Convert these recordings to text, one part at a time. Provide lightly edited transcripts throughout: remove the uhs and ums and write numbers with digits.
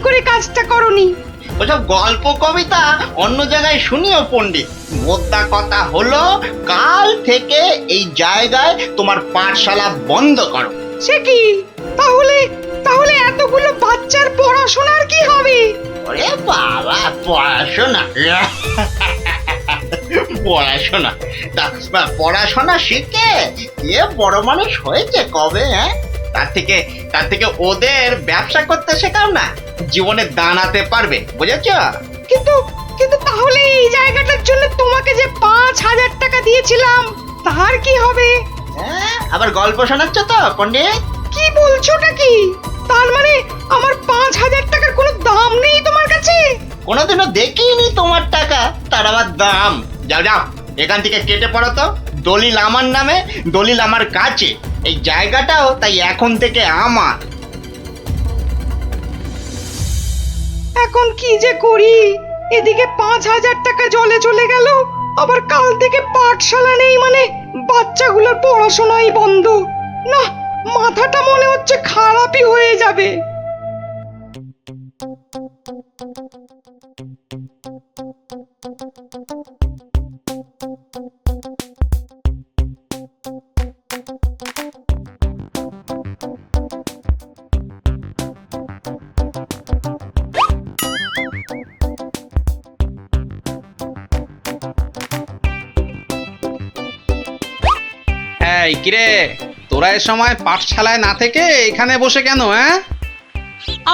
করে কাজটা করনি? ওসব গল্প কবিতা অন্য জায়গায় শুনিও পণ্ডিত। মোদ্দা কথা হলো, কাল থেকে এই জায়গায় তোমার পাঠশালা বন্ধ করো। সে কি? তাহলে তাহলে এতগুলো বাচ্চার পড়াশোনার কি হবে? ওরে বাবা, পড়াশোনা পড়াশোনা পড়াশোনা শিখে কে বড় মানুষ হয়েছে কবে? হ্যাঁ, তার থেকে ওদের ব্যবসা করতে শেখাও না, জীবনে দাঁড়াতে পারবে, বুঝেছ? কিন্তু কিন্তু তাহলে এই জায়গাটার জন্য তোমাকে যে 5,000 টাকা দিয়েছিলাম তার কি হবে? হ্যাঁ, আবার গল্প শোনাচ্ছ তো পণ্ডিত? কি বলছোটা কি? তার মানে আমার 5,000 টাকার কোনো দাম নেই তোমার কাছে? কোনোদিনও দেখিনি তোমার টাকা, তার আবার দাম? যাও যাও, এখান থেকে কেটে পড়ো তো। দলিল আমার নামে, দলিল আমার কাছে, এই জায়গাটাও তাই এখন থেকে আমার। এখন কি যে করি? এদিকে 5,000 টাকা জলে চলে গেল, আবার কাল থেকে পাঠশালা নেই, মানে বাচ্চাগুলোর পড়াশোনাই বন্ধ। না, মাথাটা মনে হচ্ছে খারাপই হয়ে যাবে। এই কিরে, তোরা এ সময় পাঠশালায় না থেকে এখানে বসে কেন? হ্যাঁ,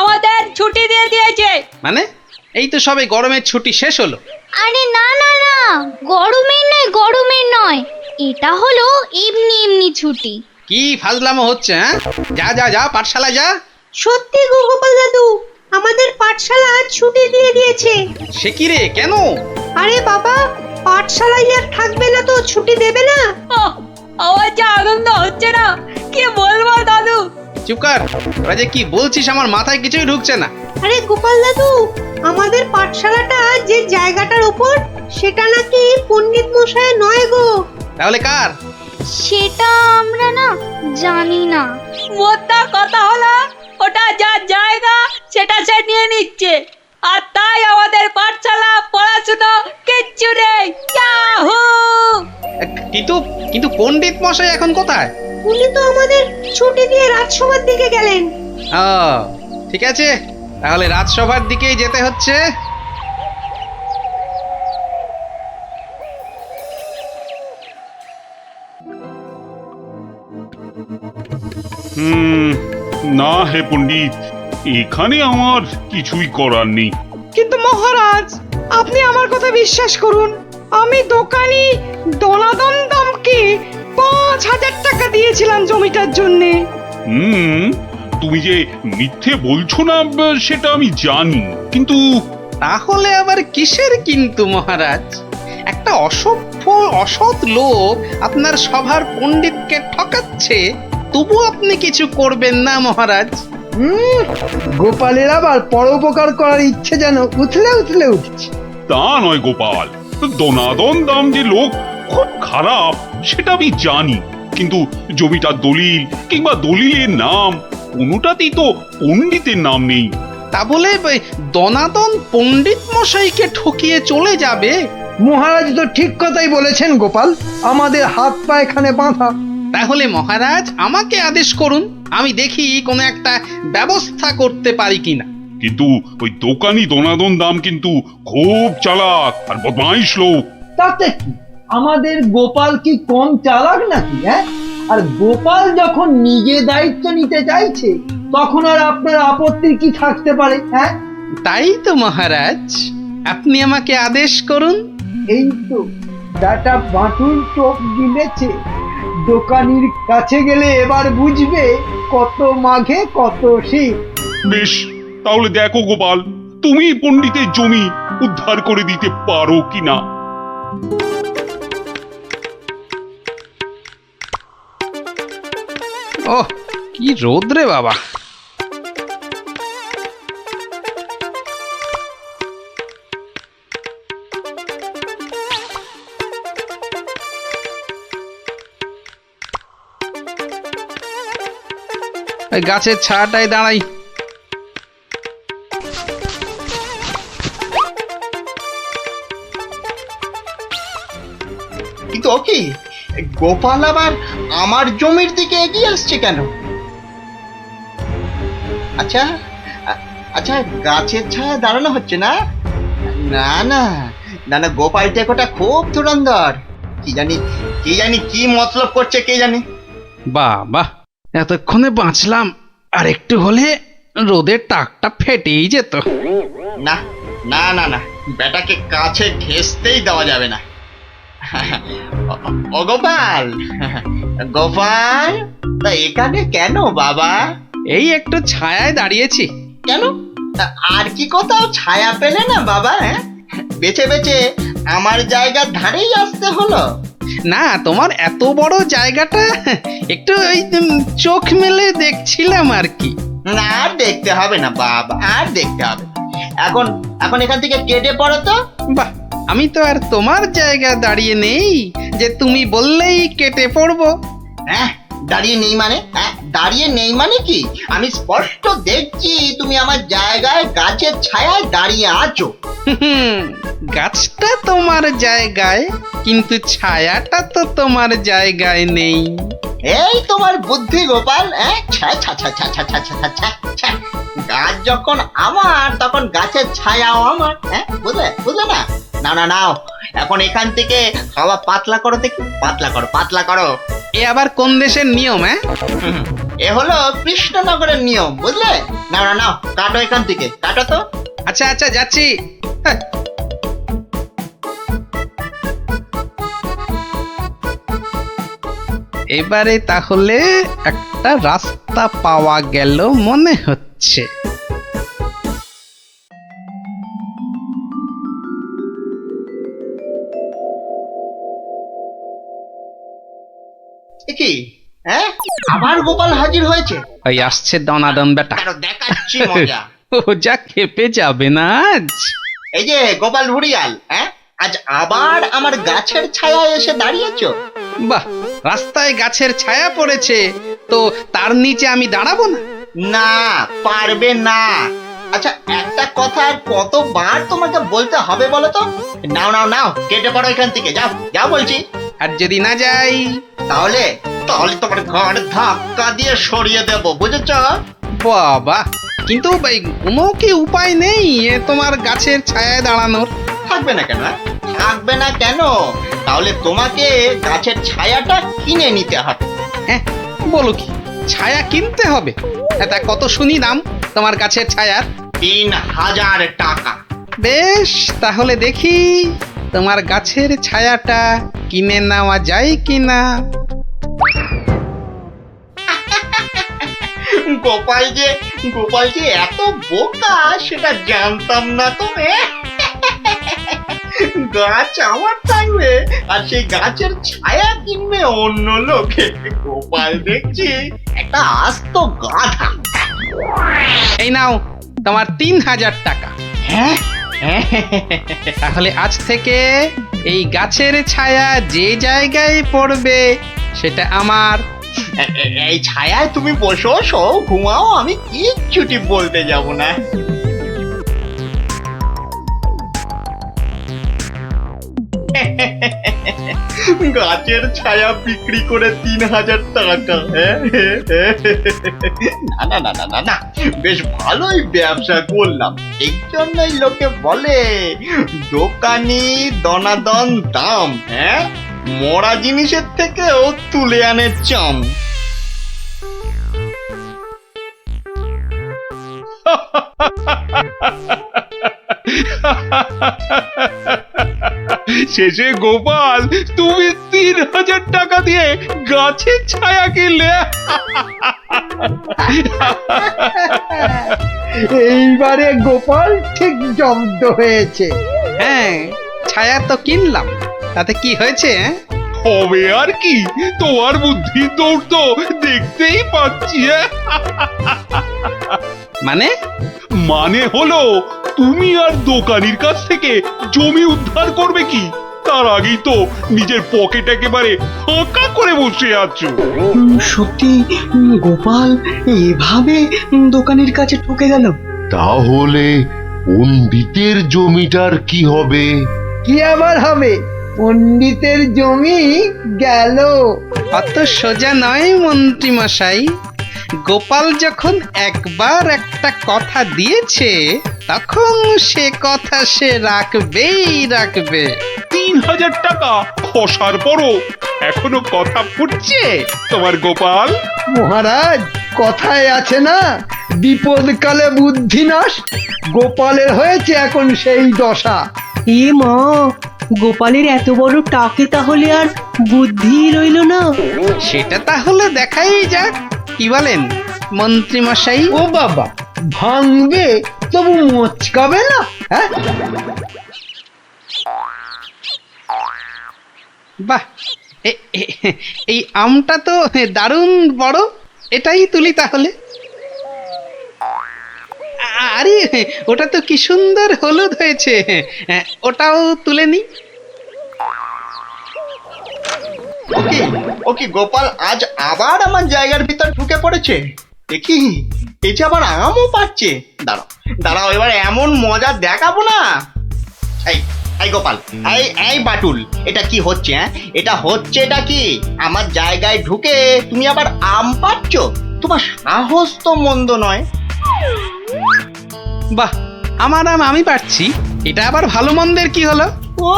আমাদের ছুটি দিয়ে দিয়েছে। মানে এই তো সবে গরমের ছুটি শেষ হলো। আরে না না না, গরমের নয়, এটা হলো এমনি এমনি ছুটি। কি ফাজলামো হচ্ছে? হ্যাঁ, যা যা যা, পাঠশালায় যা। সত্যি গো গোপাল দাদু, আমাদের পাঠশালা আজ ছুটি দিয়ে দিয়েছে। সে কি রে, কেন? আরে বাবা, পাঠশালায় আর থাকবে না তো ছুটি দেবে না? ওহ, আমার যা আনন্দ হচ্ছে না, কি বলবো দাদু। চুপ কর, তোরা যে কি বলছিস আমার মাথায় কিছুই ঢুকছে না। আরে গোপাল দাদু, আমাদের পাঠশালাটা যে জায়গাটার উপর, সেটা নাকি পণ্ডিত মশাই নয় গো। তাহলে কার? সেটা আমরা না জানি না। মোদ্দা কথা হলো, ওটা যার জায়গা সেটা সে নিয়ে নিচ্ছে, আর তাই আমাদের পাঠশালা পড়াশোনা কিচ্ছু নেই। ইয়াহু! কিন্তু কিন্তু পণ্ডিত মশাই এখন কোথায়? উনি তো আমাদের ছুটি দিয়ে রাজসভার দিকে গেলেন। ও, ঠিক আছে, তাহলে রাজসভার দিকেই যেতে হচ্ছে। না হে পণ্ডিত, এখানে আমার কিছুই করার নেই। কিন্তু মহারাজ, আপনি আমার কথা বিশ্বাস করুন, আমি দোকানি দনাদন দামকে 5,000 টাকা দিয়েছিলাম জমিটার জন্যে। তুমি যে মিথ্যে বলছো না সেটা আমি জানি, কিন্তু তাহলে আবার কিসের কিন্তু মহারাজ? একটা অসভ্য অসৎ লোক আপনার সভার পণ্ডিতকে ঠকাচ্ছে, তবু আপনি কিছু করবেন না মহারাজ? গোপালের আবার পরোপকার করার ইচ্ছে যেন উথলে উথলে উঠছে। তা নয় গোপাল, দনাদন দাম যে লোক খুব খারাপ সেটা আমি জানি, কিন্তু জমিটার দলিল কিংবা দলিলের নাম কোনোটাতেই তো পণ্ডিতের নাম নেই। তা বলে দনাদন পণ্ডিত মশাইকে ঠকিয়ে চলে যাবে? মহারাজ তো ঠিক কথাই বলেছেন গোপাল, আমাদের হাত পা এখানে বাঁধা। তাহলে মহারাজ আমাকে আদেশ করুন, আমি দেখি কোনো একটা ব্যবস্থা করতে পারি কিনা। কিন্তু ওই দোকানি দনাদন দাম কিন্তু খুব চালাক আর বদমাইশ লোক। তাতে কি, আমাদের গোপাল কি কম চালাক নাকি? হ্যাঁ, আর গোপাল যখন নিজে দায়িত্ব নিতে চাইছে, তখন আর আপনার আপত্তির কি থাকতে পারে? হ্যাঁ, তাই তো মহারাজ, আপনি আমাকে আদেশ করুন। এই তো বেটা বাটুল চোখ গিলেছে, দোকানির কাছে গেলে এবার বুঝবে কত মাঘে কত শীত। বেশ, তাহলে দেখো গোপাল, তুমি পণ্ডিতের জমি উদ্ধার করে দিতে পারো কিনা। ওহ, কি রোদ রে বাবা! গাছের ছায়াটায় দাঁড়াই। কিন্তু ও কি গোপাল আবার আমার জমির দিকে এগিয়ে আসছে কেন? আচ্ছা আচ্ছা, গাছের ছায়া দাঁড়ানো হচ্ছে না? না না না না, গোপাল টেকোটা খুব ধুরন্ধর। কি জানি কি মতলব করছে কে জানি। বাহ বাহ, এতক্ষণে বাঁচলাম, আর একটু হলে রোদের টাকটা ফেটেই যেত। না না না না, বেটাকে কাছে ঘেঁষতেই দেওয়া যাবে না। ও গোপাল, গোপাল, তা এখানে কেন বাবা? এই একটু ছায়ায় দাঁড়িয়েছি। কেন, আর কি কোথাও ছায়া পেলে না বাবা? বেছে বেছে আমার জায়গার ধারেই আসতে হলো? না, তোমার এত বড় জায়গাটা একটু ওই চোখ মেলে দেখছিলাম আর কি। না, আর দেখতে হবে না বাবা, আর দেখতে হবে না। এখন এখন এখান থেকে কেটে পড়ো তো। বাহ, আমি তো আর তোমার জায়গা দাঁড়িয়ে নেই যে তুমি বললেই কেটে পড়বো। হ্যাঁ, দাঁড়িয়ে নেই মানে? হ্যাঁ, দাঁড়িয়ে নেই মানে কি? আমি স্পষ্ট দেখছি তুমি আমার জায়গায় গাছের ছায়ায় দাঁড়িয়ে আছো। গাছটা তোমার জায়গায়, কিন্তু ছায়াটা তো তোমার জায়গায় নেই। এই তোমার বুদ্ধি গোপাল। গাছ যখন আমার, তখন গাছের ছায়াও আমার। বুঝলে বুঝলে না? না না, নাও এখন এখান থেকে হাওয়া পাতলা করো দেখি, পাতলা করো, পাতলা করো। এ আবার কোন দেশের নিয়ম? এ হলো কৃষ্ণনগরের নিয়ম, বুঝলে? নাও না, নাও কাটো এখান থেকে, কাটো তো। আচ্ছা আচ্ছা, যাচ্ছি। হ্যাঁ। এবারে তাহলে একটা রাস্তা পাওয়া গেল মনে হচ্ছে। কি আবার গোপাল হাজির হয়েছে? ওই আসছে দনাদন বেটা। আরো দেখাচ্ছি মজা। ও যা খেপে যাবে না আজ। এই যে গোপাল ভুড়িয়াল, আজ আবার আমার গাছের ছায়ায় এসে দাঁড়িয়েছো? বাহ, রাস্তায় গাছের ছায়া পড়েছে তো তার নিচে আমি দাঁড়াবো না? না, পারবে না। আচ্ছা, একটা কথা আর কতবার তোমাকে বলতে হবে বলো তো? নাও নাও নাও, কেটে পড়ো এখান থেকে, যাও যাও বলছি। আর যদি না যাই তাহলে তাহলে তোমার ঘর ধাক্কা দিয়ে সরিয়ে দেব, বুঝেছ? বাবা, কিন্তু ভাই কোনো কি উপায় নেই এ তোমার গাছের ছায়ায় দাঁড়ানোর? থাকবে না কেন? থাকবে না কেন? তাহলে তোমাকে গাছের ছায়াটা কিনে নিতে হবে। হ্যাঁ, বলো কি, ছায়া কিনতে হবে? তা কত শুনি দাম তোমার গাছের ছায়ার? 3000 টাকা। বেশ, তাহলে দেখি তোমার গাছের ছায়াটা কিনে নেওয়া যায় কিনা। গোপাল যে এত বোকা সেটা জানতাম না তো। গাছ আমার থাকবে আর সেই গাছের ছায়া কিনবে অন্য লোকে। গোপাল দেখছি একটা আস্ত গাধা। এই নাও তোমার 3000 টাকা। হ্যাঁ, তাহলে আজ থেকে এই গাছের ছায়া যে জায়গায় পড়বে সেটা আমার। এই ছায়ায় তুমি বসো, শো, ঘুমাও, আমি কিচ্ছুটি বলতে যাব না। গাছের ছায়া বিক্রি করে 3000 টাকা। না না না না না না, বেশ ভালোই ব্যবসা করলাম। এই জন্যই লোকে বলে দোকানি দনাদন দাম। মরা জিনিসের থেকেও তুলে আনে চাম। শেষে গোপাল তুমি 3000 টাকা দিয়ে গাছের ছায়া কিনলে। এইবারে গোপাল ঠিক জব্দ হয়েছে। হ্যাঁ, ছায়া তো কিনলাম, তাতে কি হয়েছে? হবে আর কি, তোমার বুদ্ধি দৌড় তো দেখতেই পাচ্ছি। মানে হলো তুমি আর দোকানির কাছ থেকে জমি উদ্ধার করবে কি, তার আগেই তো নিজের পকেট একেবারে ফাঁকা করে বসে আছো। সত্যি গোপাল এভাবে দোকানের কাছে ঠকে গেল? তাহলে পণ্ডিতের জমিটার কি হবে? কি আবার হবে? পণ্ডিতের জমি গেল। অত সোজা নয় মন্ত্রী মশাই। গোপাল যখন একবার একটা কথা দিয়েছে তখন সে কথা সে রাখবেই রাখবে। 3000 টাকা খসার পরও এখনো কথা ফুটছে তোমার গোপাল। মহারাজ, কথায় আছে না, বিপদকালে বুদ্ধি নাশ। গোপালের হয়েছে এখন সেই দশা। এ মা, গোপালের এত বড় টাকে তাহলে আর বুদ্ধি রইল না। সেটা তাহলে দেখাই যাক, কি বলেন মন্ত্রী মশাই? ও বাবা, ভাঙবে তবু মচকাবে না, হ্যাঁ? বাহ, এই আমটা তো দারুণ বড়, এটাই তুলি তাহলে। আরে ওটা তো কি সুন্দর হলুদ হয়েছে, ওটাও তুলে নি। ও কি গোপাল আজ আবার আমার জায়গার ভিতর ঢুকে পড়েছে? দেখি, এই যে আবার আমও পাচ্ছে। দাঁড়াও দাঁড়াও, এবার এমন মজা দেখাবো না। এই এই গোপাল, এই বাটুল, এটা কি হচ্ছে? হ্যাঁ, এটা কি? আমার জায়গায় ঢুকে তুমি আবার আম পাচ্ছ? তোমার সাহস তো মন্দ নয়। বাহ, আমার আম আমি পাচ্ছি, এটা আবার ভালো মন্দের কি হলো? ও,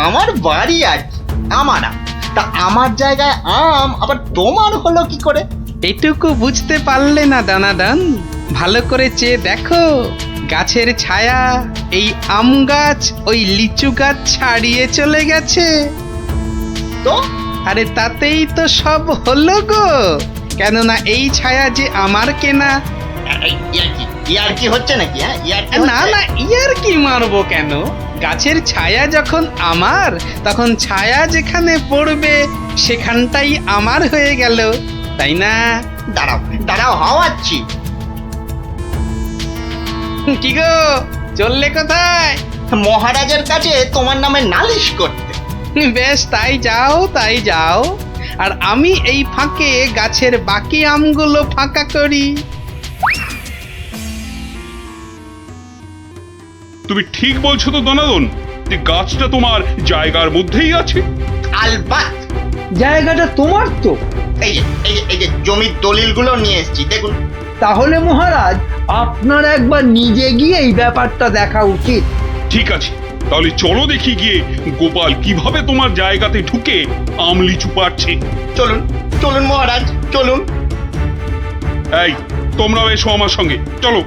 আমার বাড়ি আর কি, আমার আম। তা আমার জায়গায় আম আবার তোমার হলো কি করে? এটুকু বুঝতে পারলে না দানাদান? ভালো করে চেয়ে দেখো, গাছের ছায়া এই আম গাছ ওই লিচু গাছ ছাড়িয়ে চলে গেছে। তো আরে তাতেই তো সব হলো গো, কেননা এই ছায়া যে আমার কেনা। ইয়ার কি হচ্ছে নাকি? হ্যাঁ, না না, ইয়ার কি মারবো কেন? গাছের ছায়া যখন আমার, তখন ছায়া যেখানে পড়বে সেখানটাই আমার হয়ে গেল, তাই না? দাঁড়াও দাঁড়াও, হাওয়াচ্ছি। কি গো, চললে কোথায়? মহারাজের কাছে তোমার নামে নালিশ করতে। বেশ, তাই যাও তাই যাও, আর আমি এই ফাঁকে গাছের বাকি আমগুলো ফাঁকা করি। তুমি ঠিক বলছো তো দনাদন, যে গাছটা তোমার জায়গার মধ্যেই আছে? আলবাত। জায়গাটা তোমার তো। এই যে জমির দলিলগুলো নিয়ে এসেছি, দেখুন। তাহলে মহারাজ, আপনার একবার নিজে গিয়ে এই ব্যাপারটা দেখা উচিত। ঠিক আছে, তাহলে চলো দেখি গিয়ে গোপাল কিভাবে তোমার জায়গাতে ঢুকে আম লিচু পাচ্ছে। চলুন চলুন মহারাজ, চলুন। এই, তোমরাও এসো আমার সঙ্গে, চলো।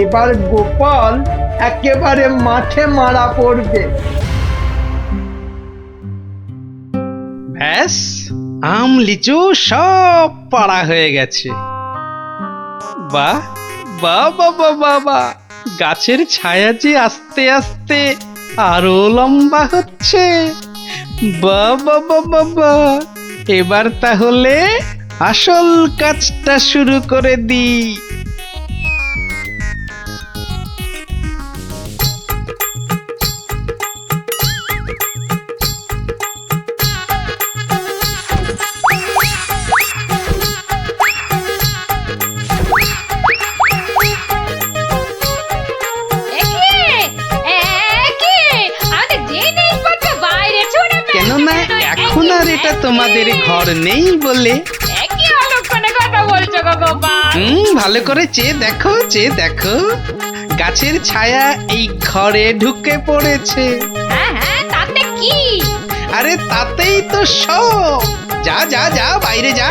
এবার গোপাল একেবারে মাঠে মারা পড়বে। ব্যাস, আম লিচু সব পাড়া হয়ে গেছে। বাহ বাহ বাবা বাবা, গাছের ছায়া যে আস্তে আস্তে আরো লম্বা হচ্ছে। বাবা বাবা, এবার তাহলে আসল কাজটা শুরু করে দিই। কেননা এখন আর এটা তোমাদের ঘর নেই বলে। ভালো করে চেয়ে দেখো, চেয়ে দেখো, গাছের ছায়া এই ঘরে ঢুকে পড়েছে। তাতে কি? আরে তাতেই তো সব। যা যা যা, বাইরে যা।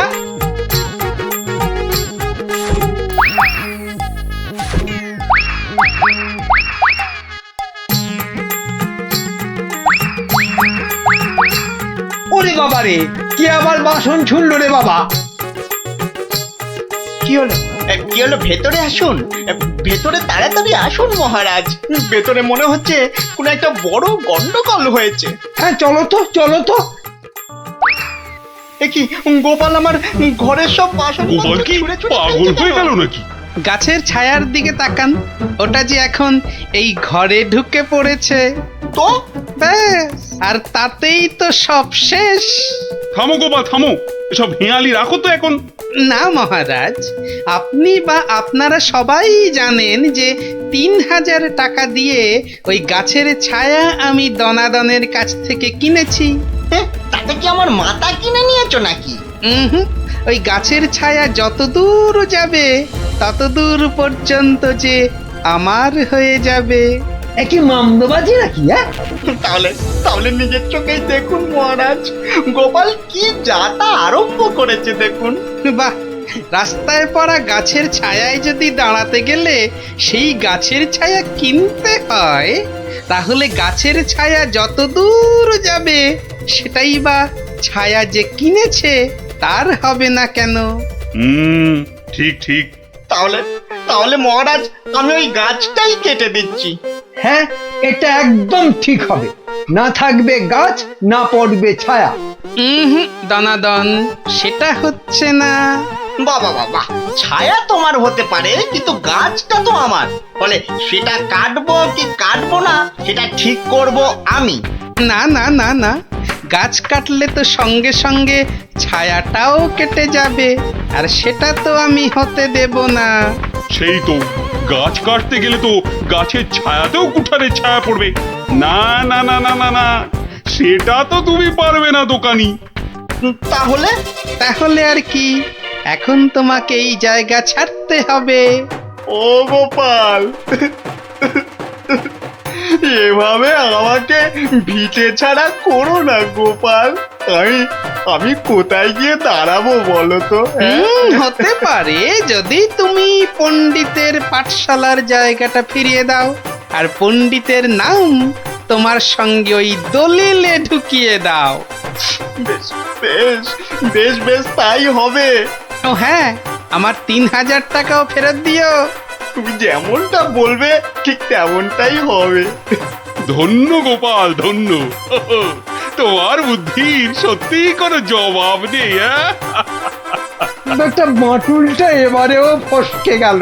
ওরে বাবা রে, কি আবার বাসন ছুড়লো রে বাবা! কি হলো? কি হলো? ভেতরে আসুন, ভেতরে তাড়াতাড়ি আসুন মহারাজ। ভেতরে মনে হচ্ছে কোনো একটা বড় গন্ডগোল হয়েছে। হ্যাঁ, চলো তো চলো তো। এ কি, গোপাল আমার ঘরের সব বাসন গোপাল কি পাগল হয়ে গেল নাকি? গাছের ছায়ার দিকে তাকান, ওটা যে এখন এই ঘরে ঢুকে পড়েছে। তো ব্যাস, আর তাতেই তো সব শেষ। থামো গোপাল থামো, এসব হেঁয়ালি রাখো তো এখন। না মহারাজ, আপনি বা আপনারা সবাই জানেন যে 3000 টাকা দিয়ে ওই গাছের ছায়া আমি দনাদনের কাছ থেকে কিনেছি। তাতে কি আমার মাথা কিনে নিয়েছো নাকি? হুম, ওই গাছের ছায়া যত দূর যাবে তত দূর পর্যন্ত যে আমার হয়ে যাবে। একই মামদোবাজি নাকি? হ্যাঁ, তাহলে তাহলে নিজের চোখেই দেখুন মহারাজ, গোপাল কি যাতা আরম্ভ করেছে দেখুন। বাহ, রাস্তায় পড়া গাছের ছায়ায় যদি দাঁড়াতে গেলে সেই গাছের ছায়া কিনতে হয়, তাহলে গাছের ছায়া যত দূর যাবে সেটাই বা ছায়া যে কিনেছে তার হবে না কেন? ঠিক ঠিক। তাহলে তাহলে মহারাজ আমি ওই গাছটাই কেটে দিচ্ছি। হ্যাঁ, এটা একদম ঠিক হবে। না থাকবে গাছ, না পড়বে ছায়া। দনাদন, সেটা হচ্ছে না। বাবা বাবা, ছায়া তোমার হতে পারে কিন্তু গাছটা তো আমার, ফলে সেটা কাটবো কি কাটবো না সেটা ঠিক করব আমি। না না না না, গাছ কাটলে তো সঙ্গে সঙ্গে ছায়াটাও কেটে যাবে, আর সেটা তো আমি হতে দেব না। সেই তো, গাছ কাটতে গেলে তো গাছের ছায়াতেও কুঠারের ছায়া পড়বে। না না না না না না, সেটা তো তুমি পারবে না দোকানি। তাহলে তাহলে আর কি, এখন তোমাকে এই জায়গা ছাড়তে হবে। ও গোপাল, এভাবে আমাকে ভিটে ছাড়া করো না গোপাল। আমি কোথায় গিয়ে দাঁড়াবো বলো তো? হতে পারে যদি তুমি পণ্ডিতের পাঠশালার জায়গাটা ফিরিয়ে দাও, আর পণ্ডিতের নাম তোমার সঙ্গে ওই দলিলে ঢুকিয়ে দাও। বেশ বেশ বেশ বেশ তাই হবে। ও হ্যাঁ, আমার 3000 টাকাও ফেরত দিও। তুমি যেমনটা বলবে ঠিক তেমনটাই হবে। ধন্য গোপাল ধন্য, তোমার বুদ্ধির সত্যি কোনো জবাব নেই। একটা বাঁটুলটা এবারেও ফসকে গেল।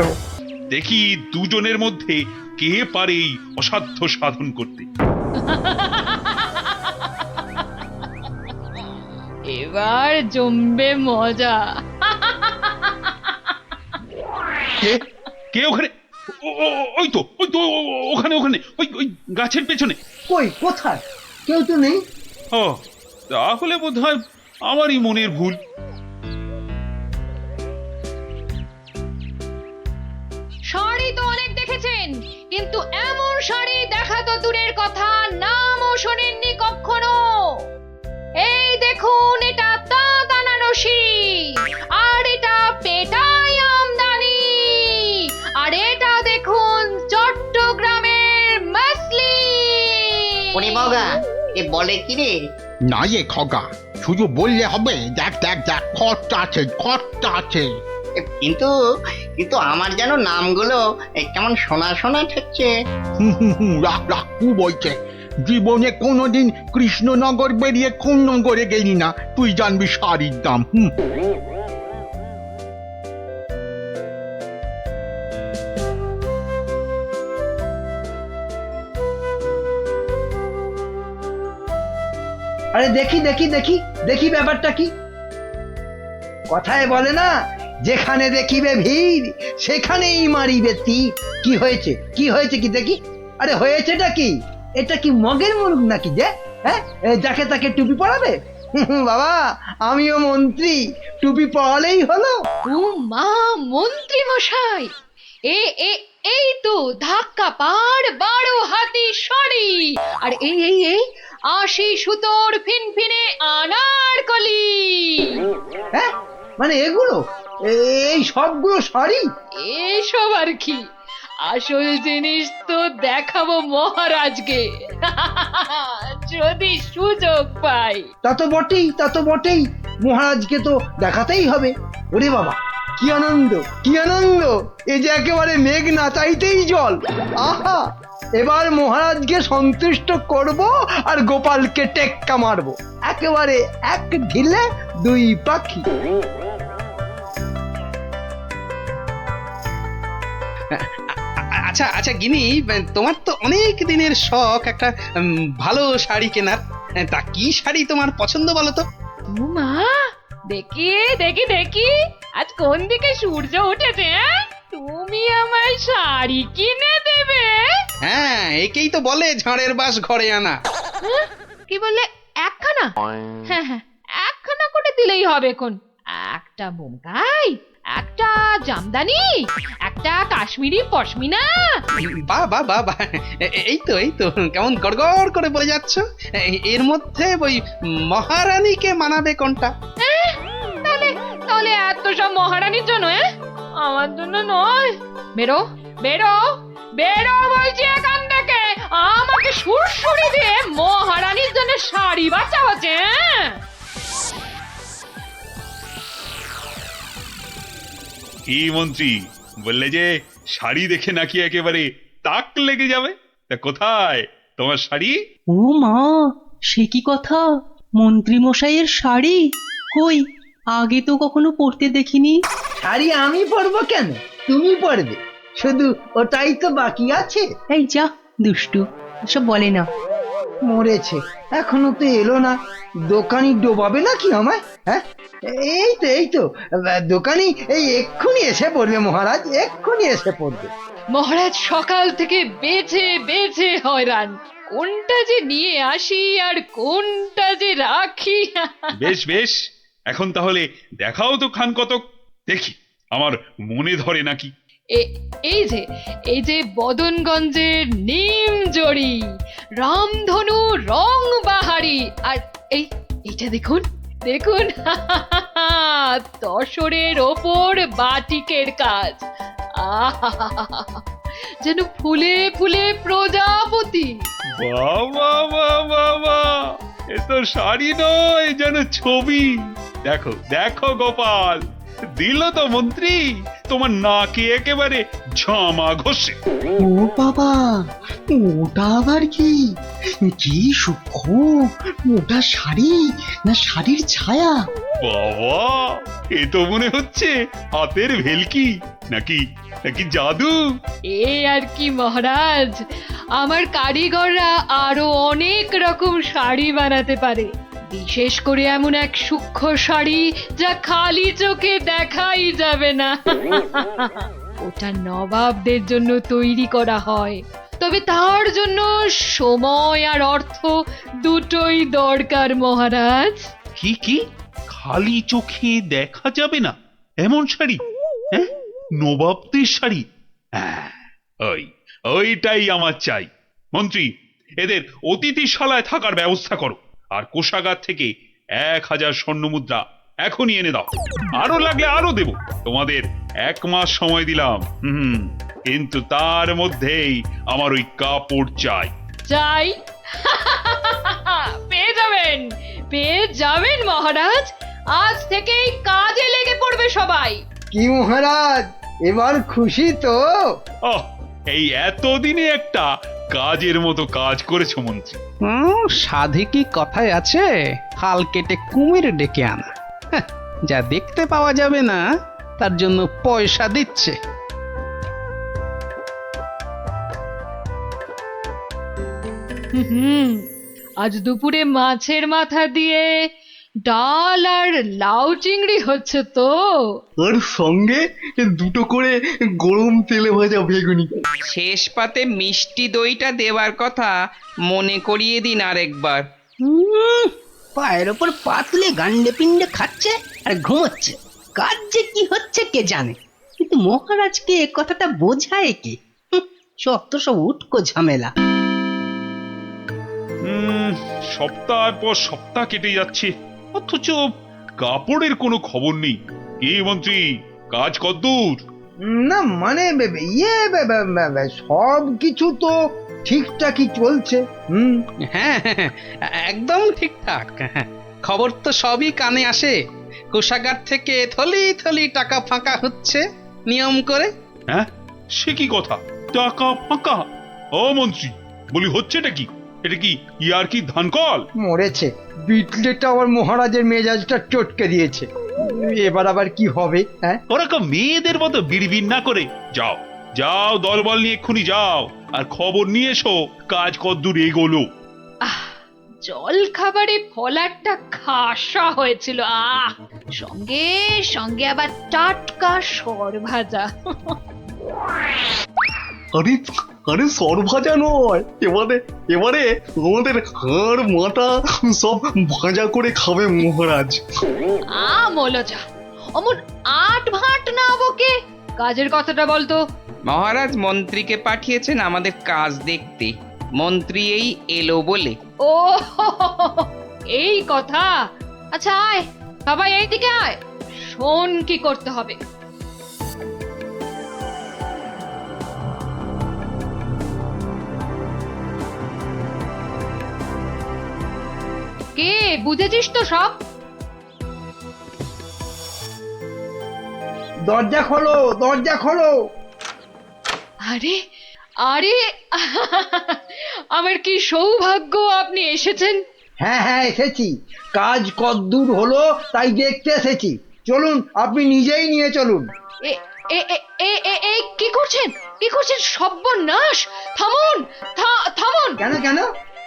দেখি দুজনের মধ্যে কে পারে এই অসাধ্য সাধন করতে। এবার জমবে মজা। কে কে ওখানে? ওই তো ওখানে ওখানে ওই ওই গাছের পেছনে। কই, কোথায়? কেউ তো নেই। ও, তাহলে বোধহয় আমারই মনের ভুল। শাড়ি তো অনেক দেখেছেন, কিন্তু এমন শাড়ি দেখা তো দূরের কথা, নামও শোনেননি কখনো। এই দেখুন, এটা তাঁত আনারসি, আর এটা পেটাই আমদানি, আর এটা দেখুন চট্টগ্রামের মাসলিন। ওরে বাবা, এ বলে কি রে? না এ খগা, শুধু বললে হবে। দেখ দেখ দেখ, খরচা আছে, খরচা আছে। কিন্তু কিন্তু আমার যেন নামগুলো কেমন শোনা শোনা ঠেকছে। রাখ রাখ, কু বলছে। জীবনে কোনোদিন কৃষ্ণনগর বেরিয়ে কোন নগরে গেলি না, তুই জানবি শাড়ির দাম। আরে দেখি দেখি দেখি দেখি, ব্যাপারটা কি? কথায় বলে না, যেখানে দেখিবে ভিড় সেখানেই মারিবে তীর। কি হয়েছে, কি হয়েছে কি দেখি? আরে হয়েছেটা কি? এটা কি মগের মুলুক নাকি যে হ্যাঁ যাকে তাকে টুপি পরাবে? বাবা, আমিও মন্ত্রী, টুপি পরালেই হলো। ও মা, মন্ত্রী মশাই, এ এ এই তো ধাক্কা পাড় 12 হাতি শাড়ি, আর এই এই এই 80 সুতোর ফিনফিনে আনারকলি। হ্যাঁ, মানে এগুলো, এই সবগুলো শাড়ি? এসব আর কি, আসল জিনিস তো দেখাবো মহারাজকে, যদি সুযোগ পাই। তা তো বটেই, তা তো বটেই, মহারাজকে তো দেখাতেই হবে। ওরে বাবা, কি আনন্দ, কি আনন্দ! এ যে একেবারে মেঘ না চাইতেই জল। আহা, এবার মহারাজকে সন্তুষ্ট করব আর গোপালকে টেক্কা মারবো, একেবারে এক ঢিলে দুই পাখি। আচ্ছা আচ্ছা গিনি, তোমার তো অনেক দিনের শখ একটা ভালো শাড়ি কেনার। তা কি শাড়ি তোমার পছন্দ বলো তো? মা দেখি দেখি দেখি আজ কোন দিকে সূর্য উঠেছে হ্যাঁ? তুমি আমায় শাড়ি কিনে দেবে? হ্যাঁ, একেই তো বলে ঝাড়ের বাস ঘরে আনা। হ্যাঁ? কি বললে একখানা? হ্যাঁ হ্যাঁ একখানা করে দিলেই হবে কোন। একটা বোমকাই, একটা জামদানি, একটা কাশ্মীরি পশমিনা। বাহ বাহ বাহ বাহ, এই তো কেমন গড়গড় করে বলে যাচ্ছ। এর মধ্যে ওই মহারানীকে মানাবে কোনটা? তাহলে তাহলে এত সব মহারানীর জন্য আমার জন্য নয়। বেরো বেরো বেরো বলছি এখান থেকে। আমাকে সুরসুরি দিয়ে মহারানীর জন্য শাড়ি বাঁচা হচ্ছে। কি মন্ত্রী বললে যে শাড়ি দেখে নাকি একেবারে তাক লেগে যাবে? তা কোথায় তোমার শাড়ি? ও মা, সে কি কথা! মন্ত্রী মশাইয়ের শাড়ি কই, আগে তো কখনো পরতে দেখিনি। শাড়ি আমি পরবো কেন, তুমি পরবে। শুধু ওটাই তো বাকি আছে। এই যা দুষ্টু, সব বলে না। মরেছে, এখনো তো এলো না। দোকানি ডোবাবে নাকি আমায়? হ্যাঁ, এই তো দোকানি এই এক্ষুনি এসে পড়বে মহারাজ, এক্ষুনি এসে পড়বে। মহারাজ সকাল থেকে বেছে বেছে হয়রান, কোনটা যে নিয়ে আসি আর কোনটা যে রাখি। বেশ বেশ, এখন তাহলে দেখাও তো খান কতক, দেখি আমার মনে ধরে নাকি। এই যে বদনগঞ্জের নিম জড়ি, রামধনু রং বাহারি, আর এইটা দেখুন দেখুন তসরের ওপর বাটিকের কাজ। যেন ফুলে ফুলে প্রজাপতি। বাবা বাবা বাবা, এ তো শাড়ি নয়, যেন ছবি। দেখো দেখো গোপাল, দিল তো মন্ত্রী তোমার নাকে একেবারে ঝামা ঘষে। ও বাবা, ওটা আবার কি? কি সূক্ষ্ম! ওটা শাড়ি না শাড়ির ছায়া? বাবা, এ তো মনে হচ্ছে হাতের ভেলকি, নাকি নাকি জাদু। আর কি মহারাজ, আমার কারিগররা আরো অনেক রকম শাড়ি বানাতে পারে, বিশেষ করে এমন এক সূক্ষ্ম শাড়ি যা খালি চোখে দেখাই যাবে না। ওটা নবাবদের জন্য তৈরি করা হয়, তবে তার জন্য সময় আর অর্থ দুটোই দরকার মহারাজ। কি কি খালি চোখে দেখা যাবে না এমন শাড়ি? হ্যাঁ, নবাবদের শাড়ি? হ্যাঁ, ওইটাই আমার চাই। মন্ত্রী, এদের অতিথিশালায় থাকার ব্যবস্থা করো, আর কোষাগার থেকে 1000 স্বর্ণ মুদ্রা এখনই এনে দাও। আরো লাগলে আরো দেব, তোমাদের 1 মাস সময় দিলাম। কিন্তু তার মধ্যেই আমার ওই কাপড় চাই। চাই? পেয়ে যাবেন মহারাজ। আজ থেকেই কাজে লেগে পড়বে সবাই। কি মহারাজ, এবার খুশি তো? এই এতদিনে একটা কাজের মতো কাজ করেছো মন্ত্রী। সাধে কি কথায় আছে, খাল কেটে কুমির ডেকে আনা। হ্যাঁ, যা দেখতে পাওয়া যাবে না তার জন্য পয়সা দিচ্ছে। আজ দুপুরে মাছের মাথা দিয়ে ডাল আর লাউ চিংড়ি হচ্ছে তো। ওর সঙ্গে 2টো করে গরম তেলে ভাজা বেগুনি। শেষ পাতে মিষ্টি দইটা দেওয়ার কথা মনে করিয়ে দিন আরেকবার। পায়ের ওপর পা তুলে গান্ডে পিণ্ডে খাচ্ছে আর ঘুমোচ্ছে। কাজ যে কি হচ্ছে কে জানে, কিন্তু মহারাজকে এ কথাটা বোঝায় কে? সব উটকো ঝামেলা। সপ্তাহ পর সপ্তাহ কেটে যাচ্ছে, অথচ কাপড়ের কোনো খবর নেই। কি মন্ত্রী, কাজ কতদূর? না মানে সব কিছু তো ঠিকঠাকই চলছে। হ্যাঁ, একদম ঠিকঠাক। খবর তো সবই কানে আসে। কোষাগার থেকে থলি থলি টাকা ফাঁকা হচ্ছে নিয়ম করে। হ্যাঁ, সে কি কথা, টাকা ফাঁকা? ও মন্ত্রী, বলি হচ্ছেটা কি? এটা কি ইয়ার কি ধানকল? মরেছে, বিটলেটা আবার মহারাজের মেজাজটা চটকে দিয়েছে। এবার আবার কি হবে? হ্যাঁ, ওরকম মেয়েদের মতো বিড়বিড় না করে যাও যাও, দলবল নিয়ে এক্ষুনি যাও আর খবর নিয়ে এসো কাজ কতদূর এগোলো। জল খাবারে ফলারটা খাসা হয়েছিল। সঙ্গে সঙ্গে আবার টাটকা সর ভাজা। আরে আরে সর ভাজা নয়, এবারে এবারে আমাদের হাড় মাথা সব ভাজা করে খাবে মহারাজ। মলজা, অমন আট ভাট না বকে কাজের কথাটা বলতো। মহারাজ মন্ত্রীকে পাঠিয়েছেন আমাদের কাজ দেখতে, মন্ত্রী এই এলো বলে। ও এই কথা। আচ্ছা আয় সবাই এইদিকে আয়, শোন কি করতে হবে। কে বুঝেছিস তো সব? দরজা খোলো, দরজা খোলো। আরে আরে আমার কি সৌভাগ্য আপনি এসেছেন। হ্যাঁ হ্যাঁ এসেছি, কাজ কতদূর হলো তাই দেখতে এসেছি। চলুন, আপনি নিজেই নিয়ে চলুন। এ এ এ এ এ এ কি করছেন, কি করছেন? সর্বনাশ! থামুন, থামুন। কেন কেন,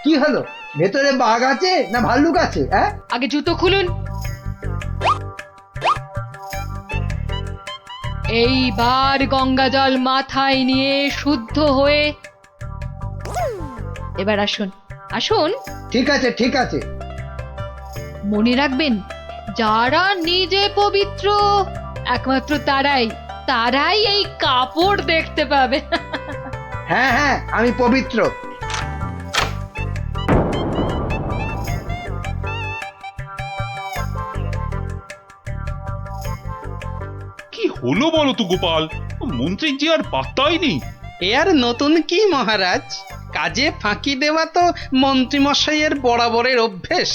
কি হলো? ভেতরে বাঘ আছে না ভাল্লুক আছে? হ্যাঁ, আগে জুতো খুলুন। এইবার গঙ্গা জল মাথায় নিয়ে শুদ্ধ হয়ে এবার আসুন, আসুন। ঠিক আছে ঠিক আছে। মনে রাখবেন, যারা নিজে পবিত্র একমাত্র তারাই এই কাপড় দেখতে পাবে। হ্যাঁ হ্যাঁ, আমি পবিত্র। কি হলো বলো তো গোপাল, মন্ত্রীর যে আর পাত্তাই নেই। এ আর নতুন কি মহারাজ, কাজে ফাঁকি দেওয়া তো মন্ত্রীমশাইয়ের বরাবরের অভ্যেস।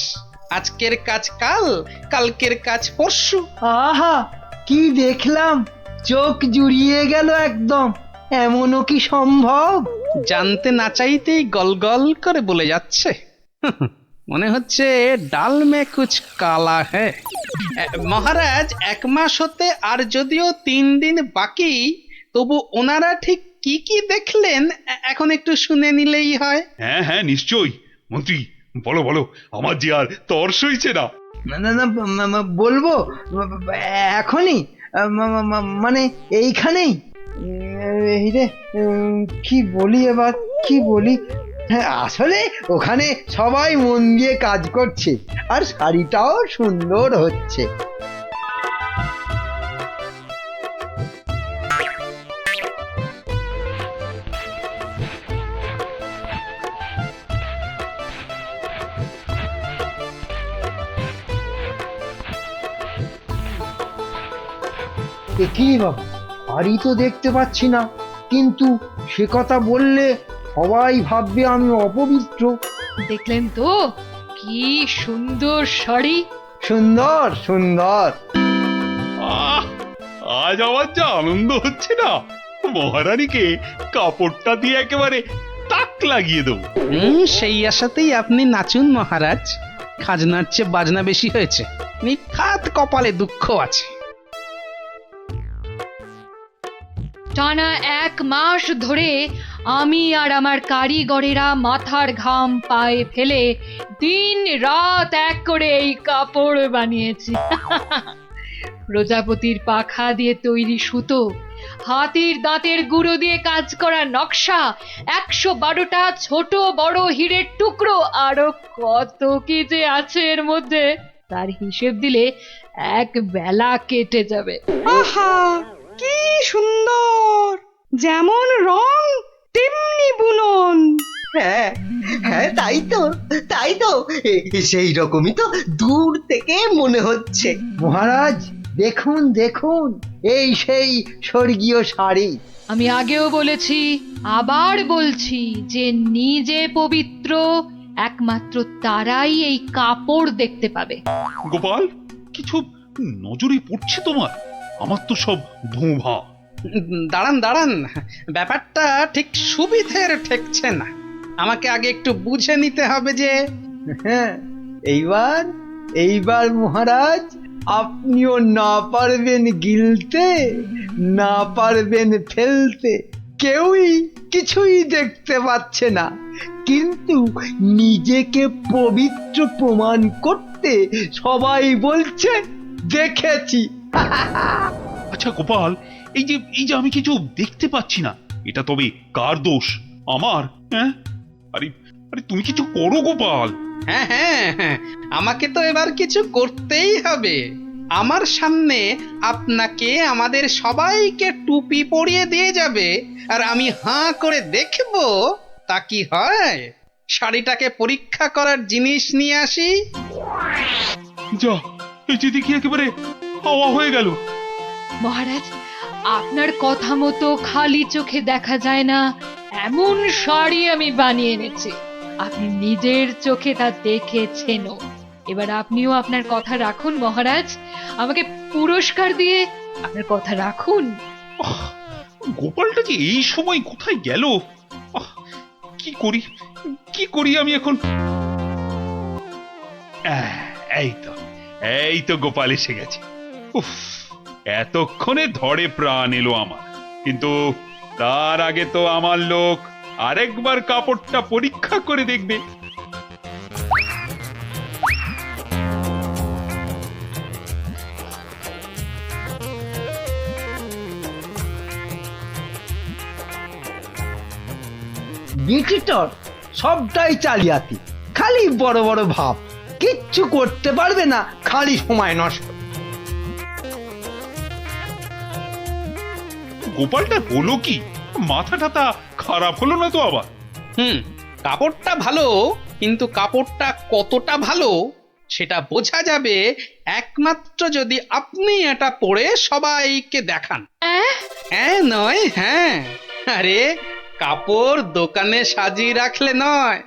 আজকের কাজ কাল, কালকের কাজ পরশু। আহা, কি দেখলাম, চোখ জুড়িয়ে গেল একদম। এমনও কি সম্ভব? জানতে না চাইতেই গল করে বলে যাচ্ছে। মনে হচ্ছে ডাল মে কুছ কালা হ্যায়। মহারাজ, 1 মাস হতে আর যদিও 3 দিন বাকি, তবু ওনারা ঠিক কি কি দেখলেন এখন একটু শুনে নিলেই হয়। হ্যাঁ হ্যাঁ নিশ্চয়ই, মন্ত্রী বলো বলো, আমার যে আর তর সইছে না। না না না, বলবো এখনই, মানে এইখানেই। এই রে, কি বলি এবার, কি বলি? হ্যাঁ, আসলে ওখানে সবাই মন দিয়ে কাজ করছে আর শাড়িটাও সুন্দর হচ্ছে। কি বাবা, শাড়ি তো দেখতে পাচ্ছি না, কিন্তু সে কথা বললে সবাই ভাববে আমি অপবিত্র। দেখলেন তো কি সুন্দর শাড়ি। সুন্দর সুন্দর। আহ, আজ আমার যা আনন্দ হচ্ছে না, মহারানীকে কাপড়টা দিয়ে একেবারে তাক লাগিয়ে দেবো। সেই আশাতেই আপনি নাচুন মহারাজ, খাজনার চেয়ে বাজনা বেশি হয়েছে, নিখাত কপালে দুঃখ আছে। টানা 1 মাস ধরে আমি আর আমার কারিগরেরা মাথার ঘাম পায়ে ফেলে দিন রাত এক করে এই কাপড় বানিয়েছি। প্রজাপতির পাখা দিয়ে তৈরি সুতো, হাতির দাঁতের গুঁড়ো দিয়ে কাজ করা নকশা, 112টা ছোট বড় হীরের টুকরো, আরো কত কি যে আছে এর মধ্যে, তার হিসেব দিলে এক বেলা কেটে যাবে। আহা, কি সুন্দর! যেমন রং তেমনি বুনন। হ্যাঁ হ্যাঁ, তাই তো সেই রকমই তো দূর থেকে মনে হচ্ছে। মহারাজ, দেখুন দেখুন, এই সেই স্বর্গীয় শাড়ি। আমি আগেও বলেছি, আবার বলছি, যে নিজে পবিত্র একমাত্র তারাই এই কাপড় দেখতে পাবে। গোপাল, কিছু নজরে পড়ছে তোমার? আমার তো সব ধোঁভা। দাঁড়ান, ব্যাপারটা ঠিক সুবিধের ঠেকছে না। আমাকে আগে একটু বুঝে নিতে হবে যে। হ্যাঁ, এইবার মহারাজ, আপনিও না পারবেন গিলতে, না পারবেন ফেলতে, কেউই কিছুই দেখতে পাচ্ছে না, কিন্তু নিজেকে পবিত্র প্রমাণ করতে সবাই বলছে দেখেছি। আচ্ছা গোপাল, এই যে আমি কিছু দেখতে পাচ্ছি না, এটা তবে কার দোষ? আমার? হ্যাঁ? আরে আরে তুমি কিছু করো গোপাল। হ্যাঁ হ্যাঁ হ্যাঁ, আমাকে তো এবার কিছু করতেই হবে। আমার সামনে আপনাকে আমাদের সবাইকে টুপি পরিয়ে দিয়ে যাবে, আর আমি হাঁ করে দেখব তা কি হয়। শাড়িটাকে পরীক্ষা করার জিনিস নিয়ে আসি। যা, এই যে দেখি একেবারে হাওয়া হয়ে গেল। মহারাজ, আপনার কথা মতো খালি চোখে দেখা যায় না এমন শাড়ি আমি বানিয়ে এনেছি। আপনি নিজের চোখে তা দেখেছেনও। এবার আপনিও আপনার কথা রাখুন মহারাজ, আমাকে পুরস্কার দিয়ে আপনার কথা রাখুন। আহ, গোপালটা যে এই সময় কোথায় গেল? আহ, কি করি আমি এখন? এই তো গোপাল এসে গেছে। উফ, এতক্ষণে ধরে প্রাণ এলো আমার। কিন্তু তার আগে তো আমার লোক আরেকবার কাপড়টা পরীক্ষা করে দেখবে। বিটিটর সবটাই জালিয়াতি, খালি বড় বড় ভাব, কিচ্ছু করতে পারবে না, খালি সময় নষ্ট। গোপালটা হলো কি? মাথা টাথা খারাপ হলো না তো আবার? কাপড়টা ভালো, কিন্তু কাপড়টা কতটা ভালো সেটা বোঝা যাবে একমাত্র যদি আপনি এটা পরে সবাইকে দেখান। হ্যাঁ নয় হ্যাঁ, আরে কাপড় দোকানে সাজিয়ে রাখলে নয়,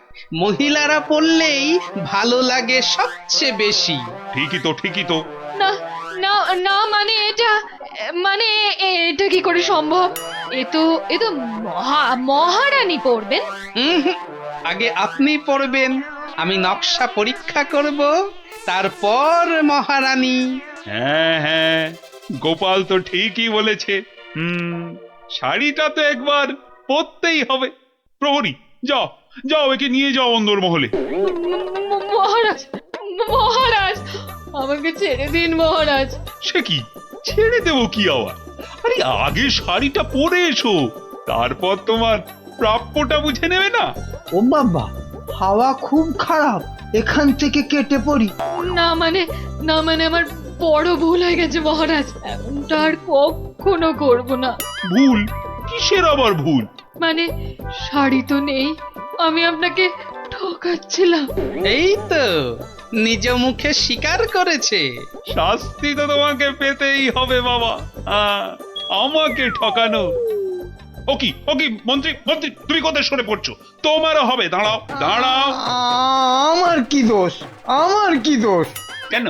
মহিলারা পরলেই ভালো লাগে সবচেয়ে বেশি। ঠিকই তো। না না না, মানে এটা কি করে সম্ভব? এ তো মহারানী পড়বেন। আগে আপনি পরবেন, আমি নকশা পরীক্ষা করব, তারপর মহারানী। হ্যাঁ, গোপাল তো ঠিকই বলেছে। শাড়িটা তো একবার পরতেই হবে। প্রহরী, যাও একে নিয়ে যাও অন্দরমহলে। মহারাজ, আমাকে ছেড়ে দিন মহারাজ। সে কি, ছেড়ে দেবো কি আবার? আরে আগে শাড়িটা পরে এসো, তারপর তোমার প্রাপ্যটা বুঝে নেবে না? ও বাবা, হাওয়া খুব খারাপ, এখান থেকে কেটে পড়ি। না মানে আমার বড় ভুল হয়ে গেছে মহারাজ, এমনটা আর কখনো করব না। ভুল? কিসের আবার ভুল? মানে শাড়ি তো নেই, আমি আপনাকে ঠকাচ্ছিলাম। এই তো নিজ মুখে স্বীকার করেছে। শাস্তি তো তোমাকে পেতেই হবে বাবা। আমাকে ঠকানো? ওকি মন্ত্রী, তুমি কোথায় সরে পড়ছো? তোমারও হবে। দাঁড়াও। আমার কি দোষ? কেন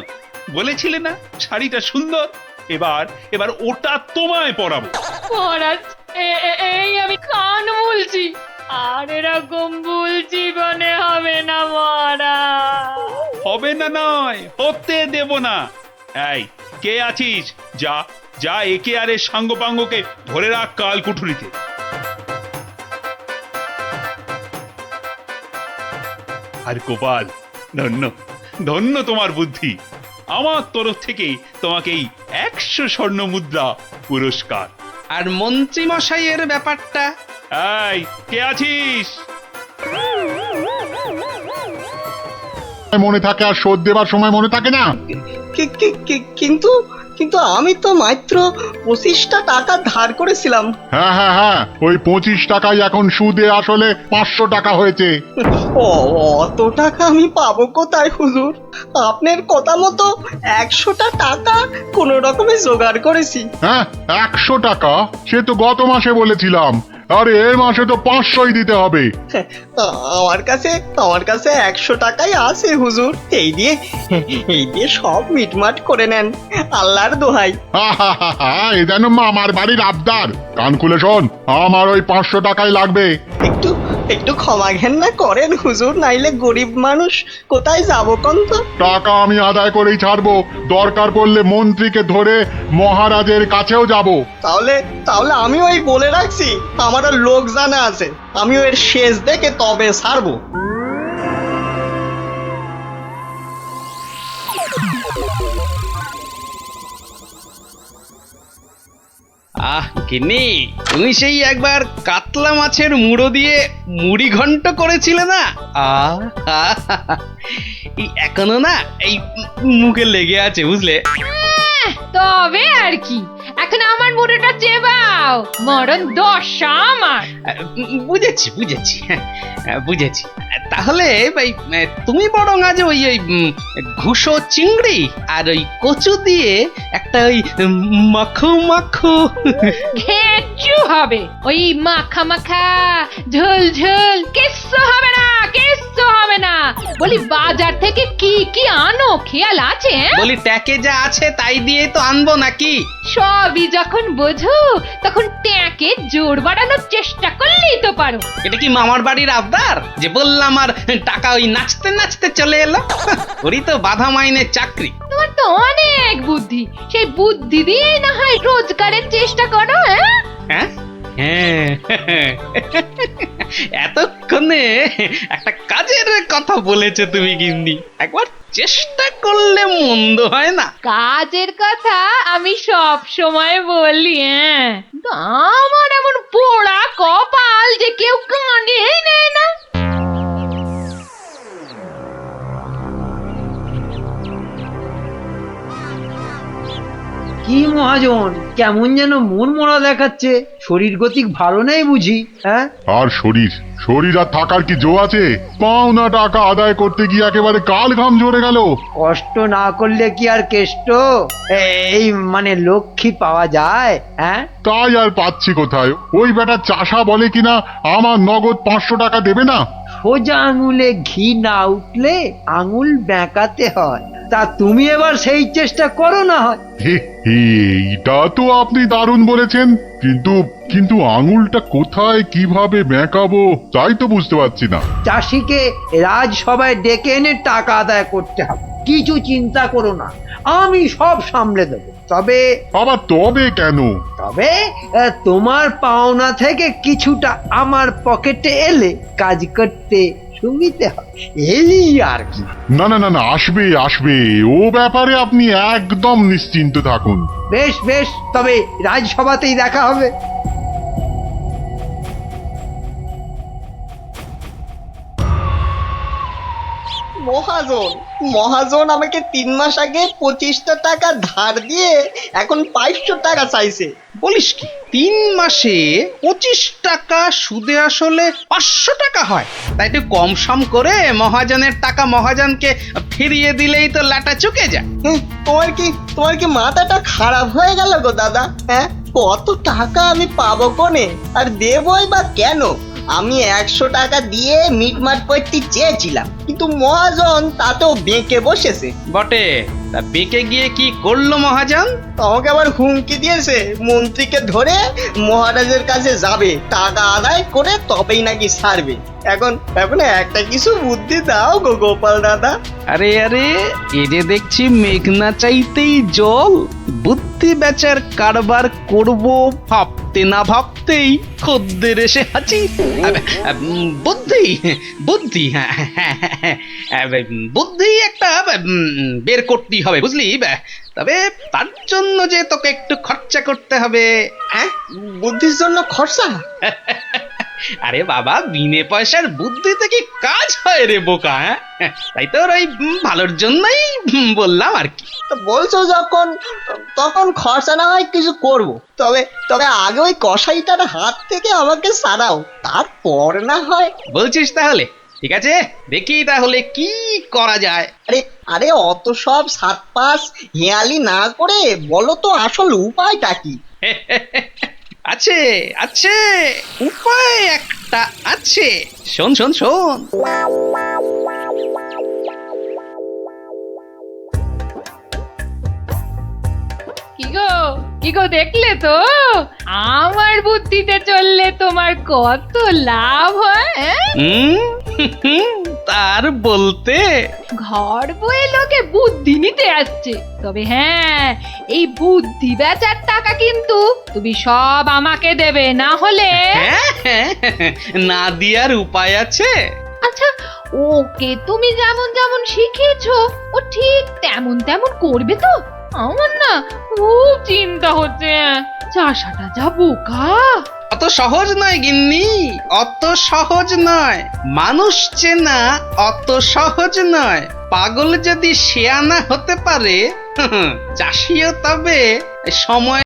বলেছিলে না শাড়িটা সুন্দর? এবার ওটা তোমায় পরাবো। মহারাজ, এই আমি কান বলছি, আর এরকম ভুল জীবনে হবে না মহারাজ। হবে না নয়, হতে দেব না। এই কে আছিস? যা একে আর এর সাঙ্গপাঙ্গকে ধরে রাখ কাল কুঠুরিতে। আর গোপাল, ধন্য তোমার বুদ্ধি। আমার তরফ থেকে তোমাকে এই 100 স্বর্ণ মুদ্রা পুরস্কার। আর মন্ত্রী মশাইয়ের ব্যাপারটা? এই কে আছিস? মনে থাকে আর শোধ দেবার সময় মনে থাকে না? কিন্তু আমি তো মাত্র 25টা টাকা ধার করেছিলাম। হ্যাঁ, ওই 25 টাকাই এখন সুদে আসলে 500 টাকা হয়েছে। অত টাকা আমি পাবো কোথায় হুজুর? আপনার কথা মতো 100টা টাকা কোন রকমে জোগাড় করেছি। হ্যাঁ, 100 টাকা? সে তো গত মাসে বলেছিলাম। আরে এর মাসে তো 500ই দিতে হবে। আমার কাছে 100 টাকাই আছে হুজুর। এই দিয়ে সব মিটমাট করে নেন, আল্লাহর দোহাই। এ যেন মামার বাড়ির আবদার। কান খুলে শোন, আমার ওই 500 টাকাই লাগবে। একটু একটু ক্ষমা ঘেন্না করেন হুজুর, নাইলে গরিব মানুষ কোথায় যাবো কোন তো? টাকা আমি আদায় করেই ছাড়বো, দরকার পড়লে মন্ত্রীকে ধরে মহারাজের কাছেও যাব। তাহলে তাহলে আমি ওই বলে রাখছি, আমারও লোক জানা আছে, আমিও এর শেষ দেখে তবে ছাড়বো। আহ গিন্নি, তুমি সেই একবার কাতলা মাছের মুড়ো দিয়ে মুড়ি ঘন্ট করেছিলে না? আহ এই এখনো না এই মুখে লেগে আছে, বুঝলে? তবে আর কি, এখন আমার মুড়োটা চেবাও, মরণ দশা আমার। বুঝেছি বুঝেছি বুঝেছি। তাহলে ভাই তুমি বরং আজ ওই ওই ঘুষো চিংড়ি আর ওই কচু দিয়ে একটা ওই মাখো মাখো ঘেঁচু হবে, ওই মাখা মাখা ঝোল ঝোল কিচ্ছু হবে না, কিচ্ছু হবে না। বলি বাজার থেকে কি কি আনো খেয়াল আছে? বলি ট্যাকে যা আছে তাই দিয়ে তো আনবো নাকি? সবই যখন বোঝো তখন ট্যাকে জোর বাড়ানোর চেষ্টা করলেই তো পারো। এটা কি মামার বাড়ির আবদার যে বললাম আর টাকা ওই নাচতে নাচতে চলে এলো? ওরই তো বাধা মাইনের চাকরি। তোমার তো অনেক বুদ্ধি, সেই বুদ্ধি দিয়ে না হয় রোজগারের চেষ্টা করো। হ্যাঁ হ্যাঁ, এতক্ষণে একটা কাজের কথা বলেছো তুমি গিন্নি, একবার চেষ্টা করলে মন্দ হয় না। কাজের কথা আমি সব সময় বলি, কিন্তু আমার এমন পোড়া কপাল যে কেউ কানেই নেয় না। কি মহাজন, কেমন যেন মন মরা দেখাচ্ছে, শরীর গতিক ভালো নেই বুঝি? হ্যাঁ, আর শরীর শরীর আর থাকার কি জো আছে? পাওনা টাকা আদায় করতে গিয়ে একেবারে কাল ঘাম ঝরে গেল। কষ্ট না করলে কি আর কেষ্ট এই মানে লক্ষ্মী পাওয়া যায়? হ্যাঁ, তাই আর পাচ্ছি কোথায়? ওই বেটা চাষা বলে কিনা আমার নগদ 500 টাকা দেবে না। সোজা আঙুলে ঘি না উঠলে আঙুল বেঁকাতে হয়, তা তুমি এবার সেই চেষ্টা করো না হয়। এইটা তো আপনি দারুণ বলেছেন, কিন্তু কিন্তু আঙুলটা কোথায় কিভাবে বেঁকাবো তাই তো বুঝতে পারছি না। চাষিকে রাজসভায় ডেকে এনে টাকা আদায় করতে হবে, কিছু চিন্তা করো না, আমি সব সামলে দেবো। তবে আবার তবে কেন? তবে তোমার পাওনা থেকে কিছুটা আমার পকেটে এলে কাজ করতে সুবিধে হবে, এই আর কি। না না না না, আসবে আসবে, ও ব্যাপারে আপনি একদম নিশ্চিন্ত থাকুন। বেশ বেশ, তবে রাজসভাতেই দেখা হবে। মহাজন মহাজন আমাকে 3 মাস আগে 25টা টাকা ধার দিয়ে এখন 500 টাকা চাইছে। বলিস কি, 3 মাসে 25 টাকা সুদে আসলে 500 টাকা হয়? তাই একটু কম সম করে মহাজনের টাকা মহাজনকে ফিরিয়ে দিলেই তো লাটা চুকে যায়। তোমার কি মাথাটা খারাপ হয়ে গেল গো দাদা? হ্যাঁ, কত টাকা আমি পাবো কোনে, আর দেবই বা কেন? আমি 100 টাকা দিয়ে মিটমাট করতে চেয়েছিলাম, কিন্তু মহাজন তাতেও বেঁকে বসেছে। বটে, তা বেঁকে গিয়ে কি করলো মহাজন? আমাকে আবার হুমকি দিয়েছে, মন্ত্রীকে ধরে মহারাজের কাছে যাবে, টাকা আদায় করে তবেই নাকি ছাড়বে। এখন একটা কিছু বুদ্ধি দাও গো গোপাল দাদা। আরে আরে, এ যে দেখছি মেঘনা চাইতেই জল, বুদ্ধি বেচার কারবার করব ভাবতে না ভাবতেই খদ্দের এসে হাজির। বুদ্ধি বুদ্ধি বুদ্ধি একটা বের করতেই হবে, বুঝলি? তবে তার জন্য যে তোকে একটু খরচা করতে হবে। হ্যাঁ, বুদ্ধির জন্য খরচা? আরে বাবা, বিনে পয়সার বুদ্ধিতে কি কাজ হয় রে বোকা? তাই তোর ওই ভালোর জন্যই বললাম আর কি। বলছো যখন, তখন খরচা না হয় কিছু করব, তবে আগে ওই কসাইটার হাত থেকে আমাকে সারাও, তারপর না হয়। বলছিস তাহলে? ঠিক আছে, দেখি তাহলে কি করা যায়। আরে অত সব 7-5 হেয়ালি না করে বলো তো আসল উপায়টা কি? আছে আছে, উপায় একটা আছে, শোন শোন শোন। কি গো, কি গো দেখলে তো আমার বুদ্ধিতে চললে তোমার কত লাভ হয় তার বলতে ঘর বয়ে লোকে বুদ্ধি নিতে আসছে, তবে হ্যাঁ এই বুদ্ধি বেচার টাকা কিন্তু তুমি সব আমাকে দেবে, না হলে না দিয়ার উপায় আছে? আচ্ছা ওকে তুমি যেমন যেমন শিখিয়েছো ও ঠিক তেমন তেমন করবে তো? আমার না খুব চিন্তা হচ্ছে, চাষাটা যা বোকা। অত সহজ নয় গিন্নি, অত সহজ নয়। মানুষ চেনা অত সহজ নয়। পাগল যদি শেয়ানা হতে পারে, চাষিও তবে সময়